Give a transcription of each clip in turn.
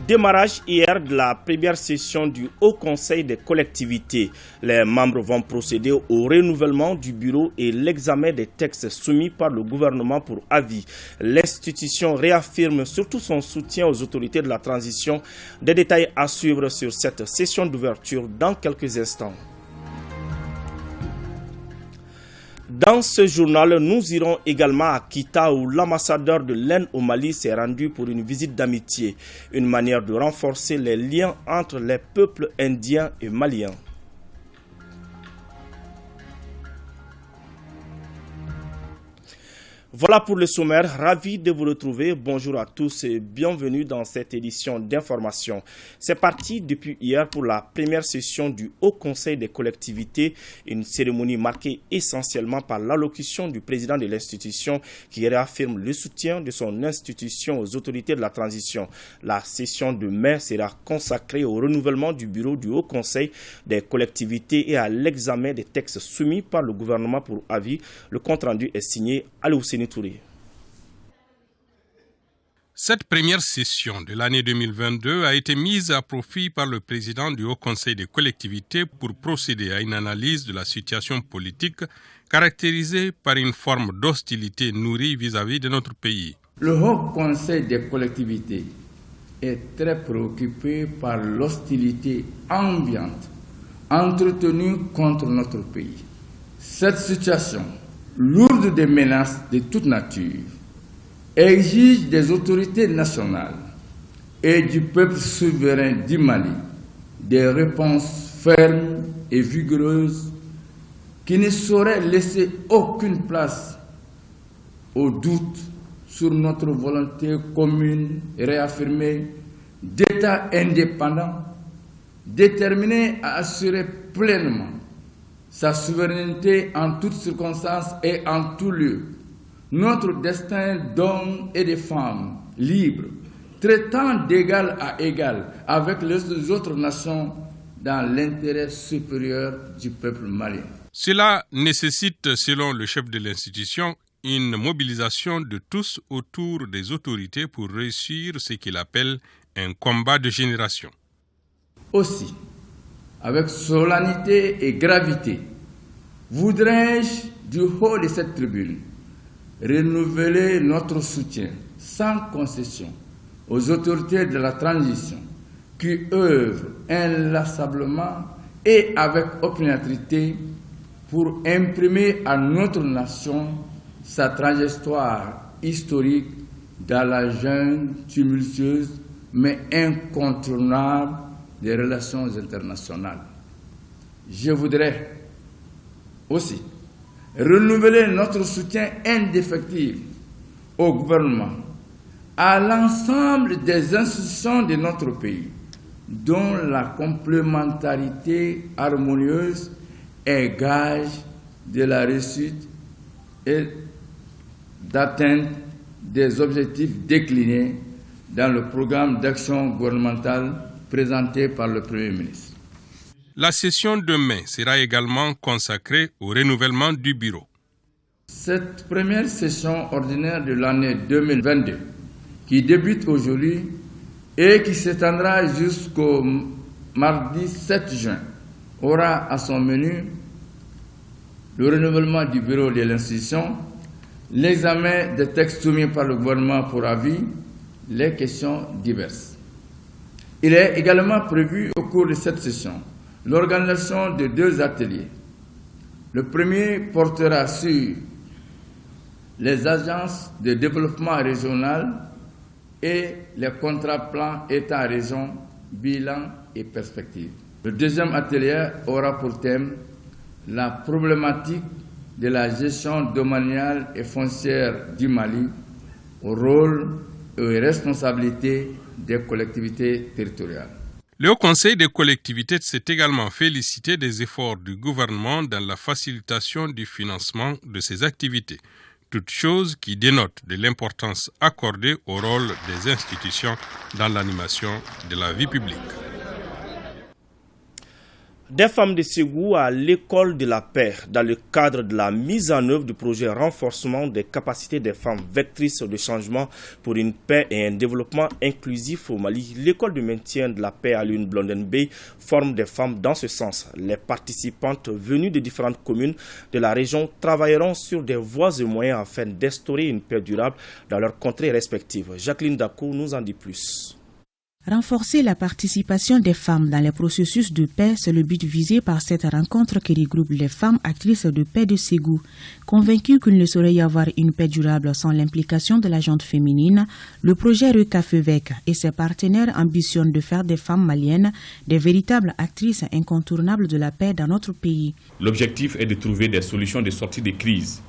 Démarrage hier de la première session du Haut Conseil des collectivités. Les membres vont procéder au renouvellement du bureau et l'examen des textes soumis par le gouvernement pour avis. L'institution réaffirme surtout son soutien aux autorités de la transition. Des détails à suivre sur cette session d'ouverture dans quelques instants. Dans ce journal, nous irons également à Kita où l'ambassadeur de l'Inde au Mali s'est rendu pour une visite d'amitié, une manière de renforcer les liens entre les peuples indiens et maliens. Voilà pour le sommaire, ravi de vous retrouver. Bonjour à tous et bienvenue dans cette édition d'information. C'est parti depuis hier pour la première session du Haut Conseil des collectivités, une cérémonie marquée essentiellement par l'allocution du président de l'institution qui réaffirme le soutien de son institution aux autorités de la transition. La session de mai sera consacrée au renouvellement du bureau du Haut Conseil des collectivités et à l'examen des textes soumis par le gouvernement pour avis. Le compte-rendu est signé Ali Husseini Touré. Cette première session de l'année 2022 a été mise à profit par le président du Haut Conseil des collectivités pour procéder à une analyse de la situation politique caractérisée par une forme d'hostilité nourrie vis-à-vis de notre pays. Le Haut Conseil des collectivités est très préoccupé par l'hostilité ambiante entretenue contre notre pays. Cette situation, lourde de menaces de toute nature, exige des autorités nationales et du peuple souverain du Mali des réponses fermes et vigoureuses qui ne sauraient laisser aucune place au doute sur notre volonté commune et réaffirmée d'État indépendant, déterminé à assurer pleinement sa souveraineté en toutes circonstances et en tout lieu, notre destin d'hommes et de femmes libres, traitant d'égal à égal avec les autres nations dans l'intérêt supérieur du peuple malien. Cela nécessite, selon le chef de l'institution, une mobilisation de tous autour des autorités pour réussir ce qu'il appelle un combat de génération. Aussi, avec solennité et gravité, voudrais-je, du haut de cette tribune, renouveler notre soutien sans concession aux autorités de la transition qui œuvrent inlassablement et avec opiniâtreté pour imprimer à notre nation sa trajectoire historique dans la jungle tumultueuse mais incontournable des relations internationales. Je voudrais aussi renouveler notre soutien indéfectible au gouvernement, à l'ensemble des institutions de notre pays, dont la complémentarité harmonieuse est gage de la réussite et d'atteinte des objectifs déclinés dans le programme d'action gouvernementale présenté par le Premier ministre. La session de mai sera également consacrée au renouvellement du bureau. Cette première session ordinaire de l'année 2022, qui débute aujourd'hui et qui s'étendra jusqu'au mardi 7 juin, aura à son menu le renouvellement du bureau de l'institution, l'examen des textes soumis par le gouvernement pour avis, les questions diverses. Il est également prévu au cours de cette session l'organisation de 2 ateliers. Le premier portera sur les agences de développement régional et les contrats plans État-région, bilan et perspectives. Le deuxième atelier aura pour thème la problématique de la gestion domaniale et foncière du Mali, au rôle et aux responsabilités des collectivités territoriales. Le Haut Conseil des collectivités s'est également félicité des efforts du gouvernement dans la facilitation du financement de ces activités, toute chose qui dénote de l'importance accordée au rôle des institutions dans l'animation de la vie publique. Des femmes de Ségou à l'école de la paix dans le cadre de la mise en œuvre du projet renforcement des capacités des femmes vectrices de changement pour une paix et un développement inclusif au Mali. L'école de maintien de la paix à l'une Blondin Bay forme des femmes dans ce sens. Les participantes venues de différentes communes de la région travailleront sur des voies et moyens afin d'instaurer une paix durable dans leurs contrées respectives. Jacqueline Dakou nous en dit plus. Renforcer la participation des femmes dans les processus de paix, c'est le but visé par cette rencontre qui regroupe les femmes actrices de paix de Ségou. Convaincues qu'il ne saurait y avoir une paix durable sans l'implication de la gente féminine, le projet RECAFEVEC et ses partenaires ambitionnent de faire des femmes maliennes des véritables actrices incontournables de la paix dans notre pays. L'objectif est de trouver des solutions de sortie de crise,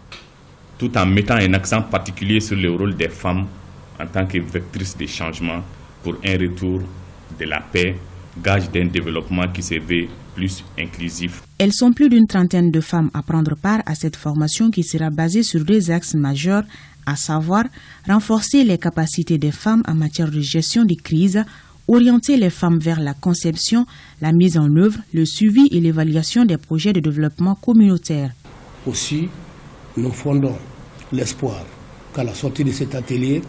tout en mettant un accent particulier sur le rôle des femmes en tant que vectrices de changement pour un retour de la paix, gage d'un développement qui se veut plus inclusif. Elles sont plus d'une trentaine de femmes à prendre part à cette formation qui sera basée sur 2 axes majeurs, à savoir renforcer les capacités des femmes en matière de gestion des crises, orienter les femmes vers la conception, la mise en œuvre, le suivi et l'évaluation des projets de développement communautaire. Aussi, nous fondons l'espoir qu'à la sortie de cet atelier,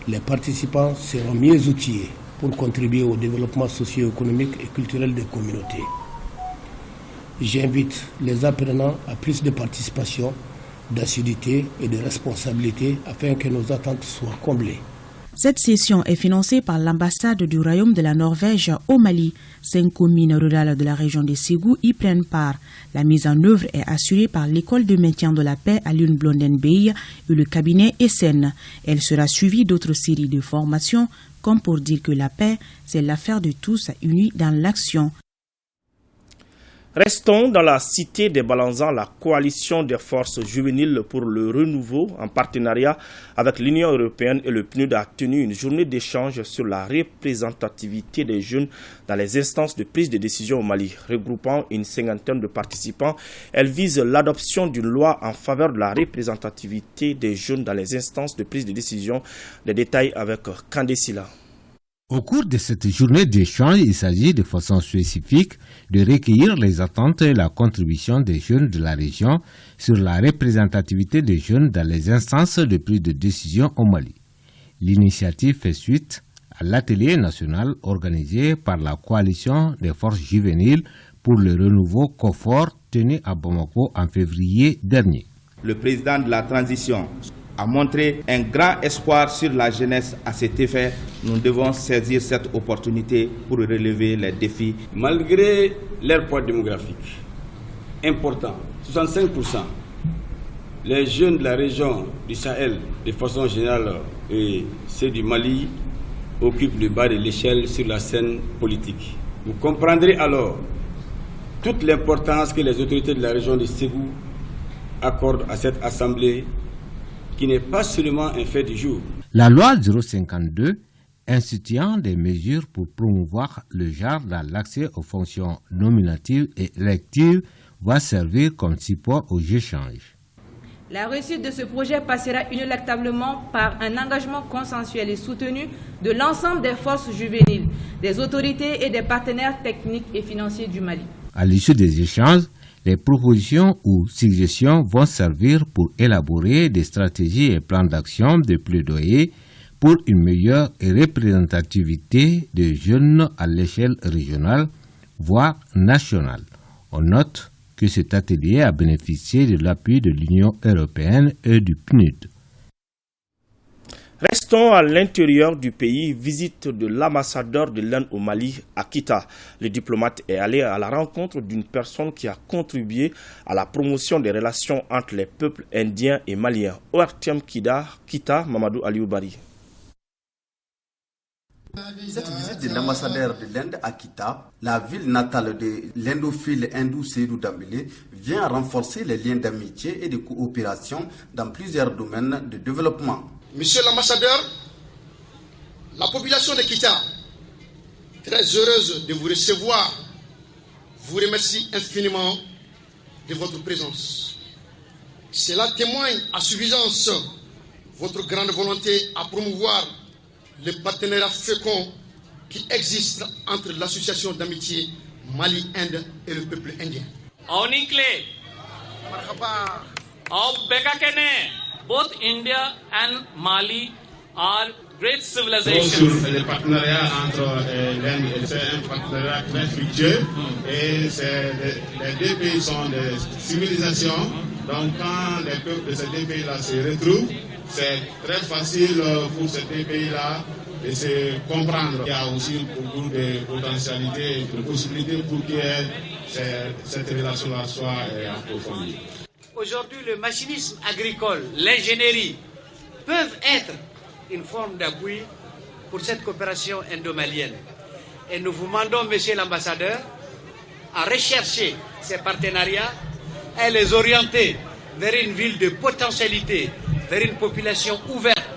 les participants seront mieux outillés pour contribuer au développement socio-économique et culturel des communautés. J'invite les apprenants à plus de participation, d'assiduité et de responsabilité afin que nos attentes soient comblées. Cette session est financée par l'ambassade du Royaume de la Norvège au Mali. 5 communes rurales de la région de Ségou y prennent part. La mise en œuvre est assurée par l'école de maintien de la paix à l'une Blondin Bay et le cabinet SN. Elle sera suivie d'autres séries de formations, comme pour dire que la paix, c'est l'affaire de tous unis dans l'action. Restons dans la cité des Balanzans. La coalition des forces juvéniles pour le renouveau, en partenariat avec l'Union européenne et le PNUD, a tenu une journée d'échange sur la représentativité des jeunes dans les instances de prise de décision au Mali. Regroupant une 50aine de participants, elle vise l'adoption d'une loi en faveur de la représentativité des jeunes dans les instances de prise de décision. Des détails avec Kandesila. Au cours de cette journée d'échange, il s'agit de façon spécifique de recueillir les attentes et la contribution des jeunes de la région sur la représentativité des jeunes dans les instances de prise de décision au Mali. L'initiative fait suite à l'atelier national organisé par la coalition des forces juvéniles pour le renouveau COFOR tenu à Bamako en février dernier. Le président de la transition a montré un grand espoir sur la jeunesse. À cet effet, nous devons saisir cette opportunité pour relever les défis. Malgré leur poids démographique important, 65%, les jeunes de la région du Sahel, de façon générale, et ceux du Mali, occupent le bas de l'échelle sur la scène politique. Vous comprendrez alors toute l'importance que les autorités de la région de Ségou accordent à cette assemblée, qui n'est pas seulement un fait du jour. La loi 052, instituant des mesures pour promouvoir le genre dans l'accès aux fonctions nominatives et électives, va servir comme support aux échanges. La réussite de ce projet passera inéluctablement par un engagement consensuel et soutenu de l'ensemble des forces juvéniles, des autorités et des partenaires techniques et financiers du Mali. À l'issue des échanges, les propositions ou suggestions vont servir pour élaborer des stratégies et plans d'action de plaidoyer pour une meilleure représentativité des jeunes à l'échelle régionale, voire nationale. On note que cet atelier a bénéficié de l'appui de l'Union européenne et du PNUD. Restons à l'intérieur du pays, visite de l'ambassadeur de l'Inde au Mali à Kita. Le diplomate est allé à la rencontre d'une personne qui a contribué à la promotion des relations entre les peuples indiens et maliens. Oartiam Kita, Mamadou Alioubari. Cette visite de l'ambassadeur de l'Inde à Kita, la ville natale de l'indophile hindou Seydou Dambélé, vient renforcer les liens d'amitié et de coopération dans plusieurs domaines de développement. Monsieur l'ambassadeur, la population de Kita, très heureuse de vous recevoir, vous remercie infiniment de votre présence. Cela témoigne à suffisance votre grande volonté à promouvoir le partenariat fécond qui existe entre l'association d'amitié Mali, Inde et le peuple indien. Both India and Mali are great civilizations. Le partenariat entre l'Inde et c'est un partenariat très fructueux et les deux pays sont des civilisations. Donc quand les peuples de ces deux pays-là se retrouvent, c'est très facile pour ces deux pays-là de se comprendre. Il y a aussi beaucoup de potentialités, de possibilités pour que cette relation-là soit approfondie. Aujourd'hui, le machinisme agricole, l'ingénierie peuvent être une forme d'appui pour cette coopération indo-malienne. Et nous vous demandons, monsieur l'ambassadeur, à rechercher ces partenariats et les orienter vers une ville de potentialité, vers une population ouverte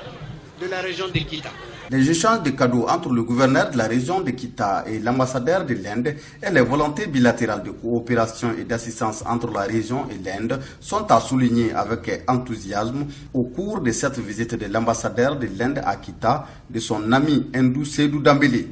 de la région de Kita. Les échanges de cadeaux entre le gouverneur de la région de Kita et l'ambassadeur de l'Inde et les volontés bilatérales de coopération et d'assistance entre la région et l'Inde sont à souligner avec enthousiasme au cours de cette visite de l'ambassadeur de l'Inde à Kita de son ami Ndou Seydou Dambélé.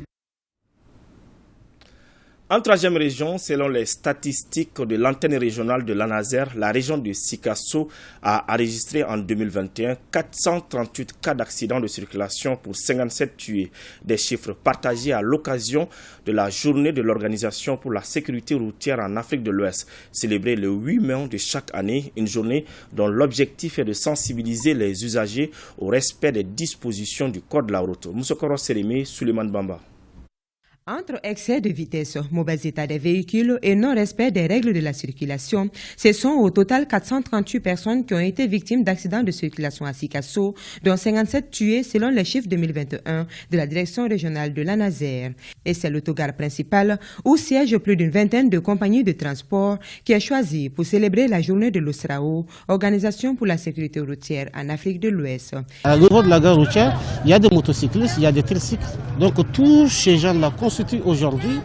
En troisième région, selon les statistiques de l'antenne régionale de l'ANASER, la région de Sikasso a enregistré en 2021 438 cas d'accidents de circulation pour 57 tués. Des chiffres partagés à l'occasion de la journée de l'Organisation pour la sécurité routière en Afrique de l'Ouest, célébrée le 8 mai de chaque année, une journée dont l'objectif est de sensibiliser les usagers au respect des dispositions du Code de la route. Moussokoro Sérémé, Suleiman Bamba. Entre excès de vitesse, mauvais état des véhicules et non-respect des règles de la circulation, ce sont au total 438 personnes qui ont été victimes d'accidents de circulation à Sikasso, dont 57 tués selon les chiffres 2021 de la direction régionale de l'ANASER. Et c'est l'autogare principal où siègent plus d'une vingtaine de compagnies de transport qui est choisi pour célébrer la journée de l'OSRAO, Organisation pour la sécurité routière en Afrique de l'Ouest. À niveau de la gare routière, il y a des motocyclistes, il y a des tricycles. Donc tous ces gens-là constituent aujourd'hui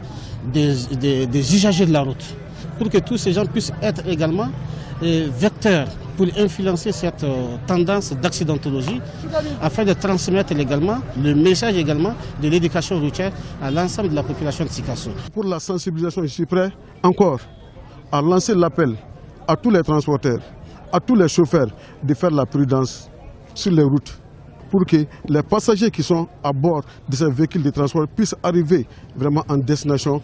des usagers de la route, pour que tous ces gens puissent être également vecteurs pour influencer cette tendance d'accidentologie, afin de transmettre également le message également de l'éducation routière à l'ensemble de la population de Sikasso. Pour la sensibilisation, je suis prêt encore à lancer l'appel à tous les transporteurs, à tous les chauffeurs de faire la prudence sur les routes, pour que les passagers qui sont à bord de ces véhicules de transport puissent arriver vraiment en destination,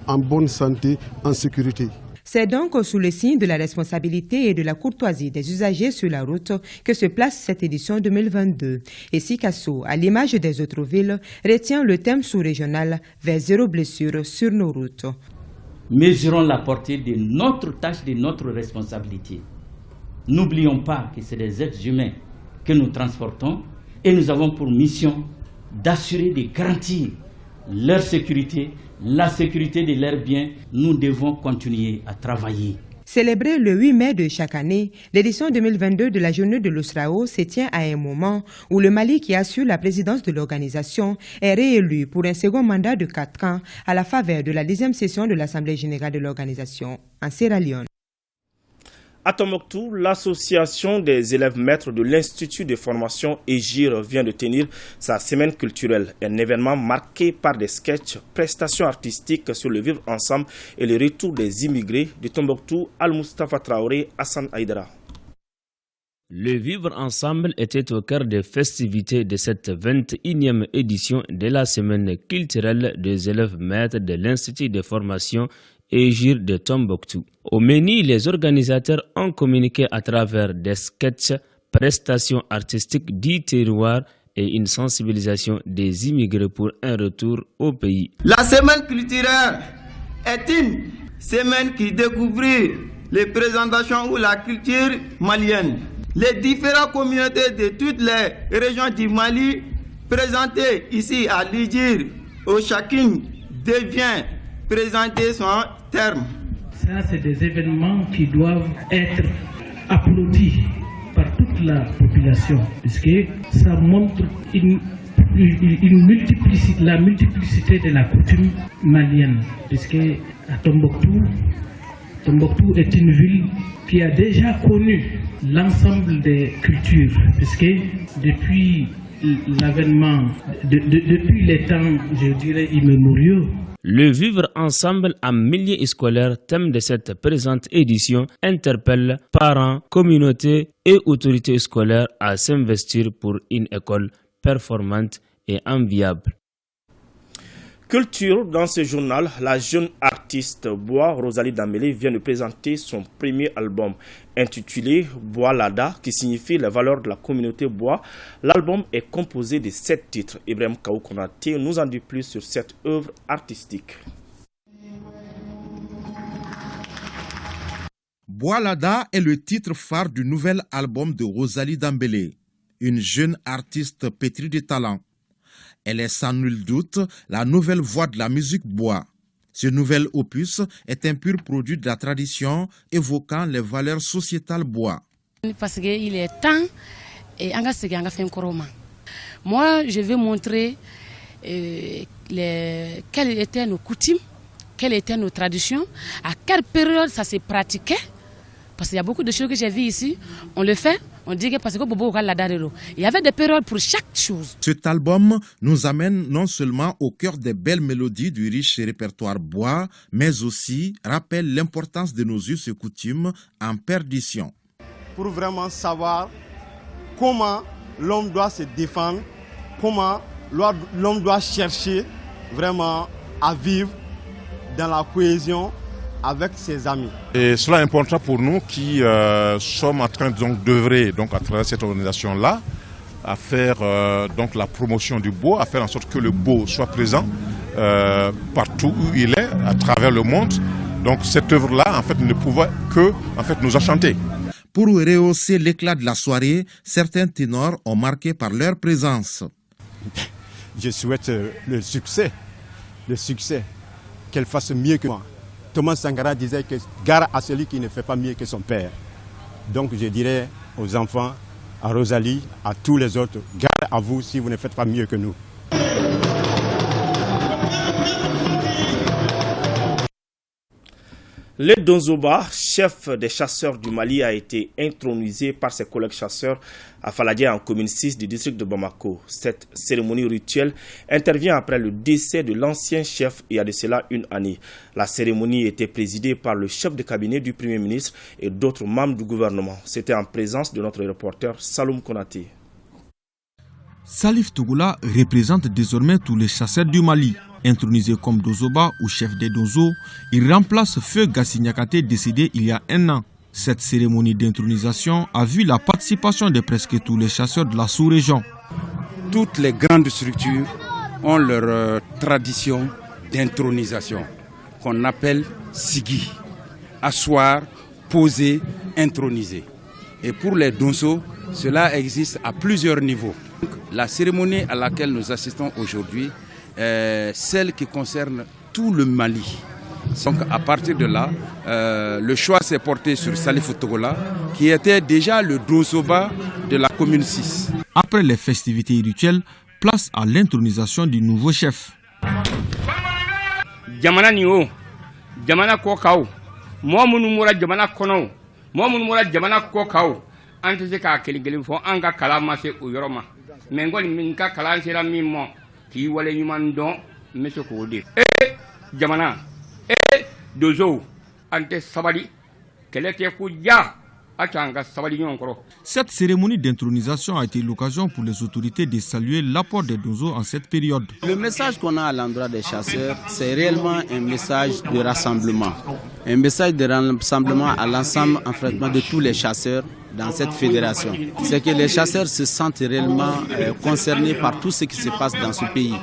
en bonne santé, en sécurité. C'est donc sous le signe de la responsabilité et de la courtoisie des usagers sur la route que se place cette édition 2022. Et Sikasso, à l'image des autres villes, retient le thème sous-régional « Vers zéro blessure sur nos routes ». Mesurons la portée de notre tâche, de notre responsabilité. N'oublions pas que c'est des êtres humains que nous transportons. Et nous avons pour mission d'assurer, de garantir leur sécurité, la sécurité de leurs biens. Nous devons continuer à travailler. Célébrée le 8 mai de chaque année, l'édition 2022 de la journée de l'OSRAO se tient à un moment où le Mali, qui assure la présidence de l'organisation, est réélu pour un second mandat de 4 ans à la faveur de la 10e session de l'Assemblée générale de l'organisation en Sierra Leone. À Tombouctou, l'association des élèves maîtres de l'Institut de formation EGIR vient de tenir sa semaine culturelle, un événement marqué par des sketchs, prestations artistiques sur le vivre ensemble et le retour des immigrés de Tombouctou, Al-Mustafa Traoré, Hassan Aïdara. Le vivre ensemble était au cœur des festivités de cette 21e édition de la semaine culturelle des élèves maîtres de l'Institut de formation EGIR de Tombouctou. Au menu, les organisateurs ont communiqué à travers des sketchs, prestations artistiques du terroir et une sensibilisation des immigrés pour un retour au pays. La semaine culturelle est une semaine qui découvre les présentations ou la culture malienne. Les différentes communautés de toutes les régions du Mali présentées ici à l'EGIR, où chacune devient présenter son terme. Ça, c'est des événements qui doivent être applaudis par toute la population, puisque ça montre la multiplicité de la coutume malienne. Puisque à Tombouctou est une ville qui a déjà connu l'ensemble des cultures, puisque depuis l'avènement, depuis les temps, je dirais, immémoriaux. Le vivre ensemble en milieu scolaire, thème de cette présente édition, interpelle parents, communautés et autorités scolaires à s'investir pour une école performante et enviable. Culture, dans ce journal, la jeune artiste Bois Rosalie Dambélé vient de présenter son premier album intitulé Bois Lada, qui signifie les valeurs de la communauté Bois. L'album est composé de 7 titres. Ibrahim Kaou Konaté nous en dit plus sur cette œuvre artistique. Bois Lada est le titre phare du nouvel album de Rosalie Dambélé, une jeune artiste pétrie de talent. Elle est sans nul doute la nouvelle voix de la musique bois. Ce nouvel opus est un pur produit de la tradition évoquant les valeurs sociétales bois. Parce qu'il est temps et moi je vais montrer quelles étaient nos coutumes, quelles étaient nos traditions, à quelle période ça s'est pratiqué. Parce qu'il y a beaucoup de choses que j'ai vues ici, on le fait. On dit que parce que il y avait des périodes pour chaque chose. Cet album nous amène non seulement au cœur des belles mélodies du riche répertoire bois, mais aussi rappelle l'importance de nos us et coutumes en perdition. Pour vraiment savoir comment l'homme doit se défendre, comment l'homme doit chercher vraiment à vivre dans la cohésion avec ses amis. Et cela est important pour nous qui sommes en train d'œuvrer à travers cette organisation-là, à faire la promotion du bois, à faire en sorte que le bois soit présent partout où il est, à travers le monde. Donc cette œuvre-là, en fait, ne pouvait que nous enchanter. Pour rehausser l'éclat de la soirée, certains ténors ont marqué par leur présence. Je souhaite le succès, qu'elle fasse mieux que moi. Thomas Sankara disait que gare à celui qui ne fait pas mieux que son père. Donc je dirais aux enfants, à Rosalie, à tous les autres, gare à vous si vous ne faites pas mieux que nous. Le Donzoba, chef des chasseurs du Mali, a été intronisé par ses collègues chasseurs à Faladia en commune 6 du district de Bamako. Cette cérémonie rituelle intervient après le décès de l'ancien chef il y a de cela une année. La cérémonie était présidée par le chef de cabinet du Premier ministre et d'autres membres du gouvernement. C'était en présence de notre reporter Saloum Konaté. Salif Tougoula représente désormais tous les chasseurs du Mali. Intronisé comme Dozoba ou chef des Donzo, il remplace Feu Gassignakate décédé il y a un an. Cette cérémonie d'intronisation a vu la participation de presque tous les chasseurs de la sous-région. Toutes les grandes structures ont leur tradition d'intronisation qu'on appelle Sigi. Asseoir, poser, introniser. Et pour les Donzo, cela existe à plusieurs niveaux. La cérémonie à laquelle nous assistons aujourd'hui est celle qui concerne tout le Mali. Donc à partir de là, le choix s'est porté sur Salif Tougoula, qui était déjà le Donzoba de la commune 6. Après les festivités rituelles, place à l'intronisation du nouveau chef. Jamana Nio, Jamana Kokao, Momunumura Jamana Kono, Momunumura Jamana Kokao, Anteka Keligin for Anga Kalamase Uyoroma, Mengoli Minka Kalansera Mimo. Qui wale nyuman don monsieur Kode jamana dozo ante sabali kelete kuja atanga sabali nyonkoro. Cette cérémonie d'intronisation a été l'occasion pour les autorités de saluer l'apport des Donzo en cette période. Le message qu'on a à l'endroit des chasseurs, c'est réellement un message de rassemblement. Un message de rassemblement à l'ensemble en fait, de tous les chasseurs dans cette fédération. C'est que les chasseurs se sentent réellement concernés par tout ce qui se passe dans ce pays.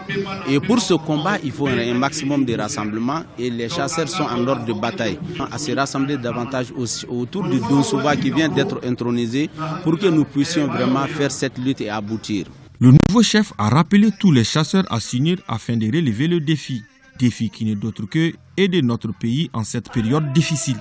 Et pour ce combat, il faut un maximum de rassemblement et les chasseurs sont en ordre de bataille. À se rassembler davantage autour du Donzoba qui vient d'être intronisé pour que nous puissions vraiment faire cette lutte et aboutir. Le nouveau chef a rappelé tous les chasseurs à s'unir afin de relever le défi. Défi qui n'est d'autre que aider notre pays en cette période difficile.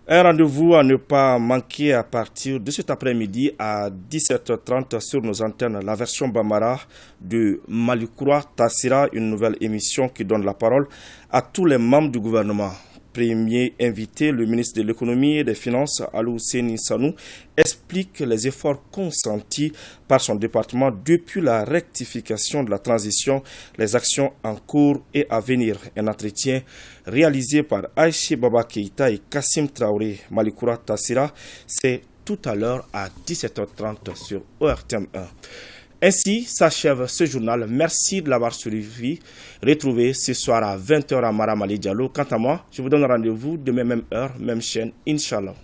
Un rendez-vous à ne pas manquer à partir de cet après-midi à 17h30 sur nos antennes. La version Bambara de Malikura Tassira, une nouvelle émission qui donne la parole à tous les membres du gouvernement. Premier invité, le ministre de l'économie et des finances, Alou Seni Sanou, explique les efforts consentis par son département depuis la rectification de la transition, les actions en cours et à venir. Un entretien réalisé par Aïché Baba Keïta et Kassim Traoré. Malikura Tassira, c'est tout à l'heure à 17h30 sur ORTM 1. Ainsi s'achève ce journal. Merci de l'avoir suivi. Retrouvez ce soir à 20h à Maramali Diallo. Quant à moi, je vous donne rendez-vous demain même heure, même chaîne, Inch'Allah.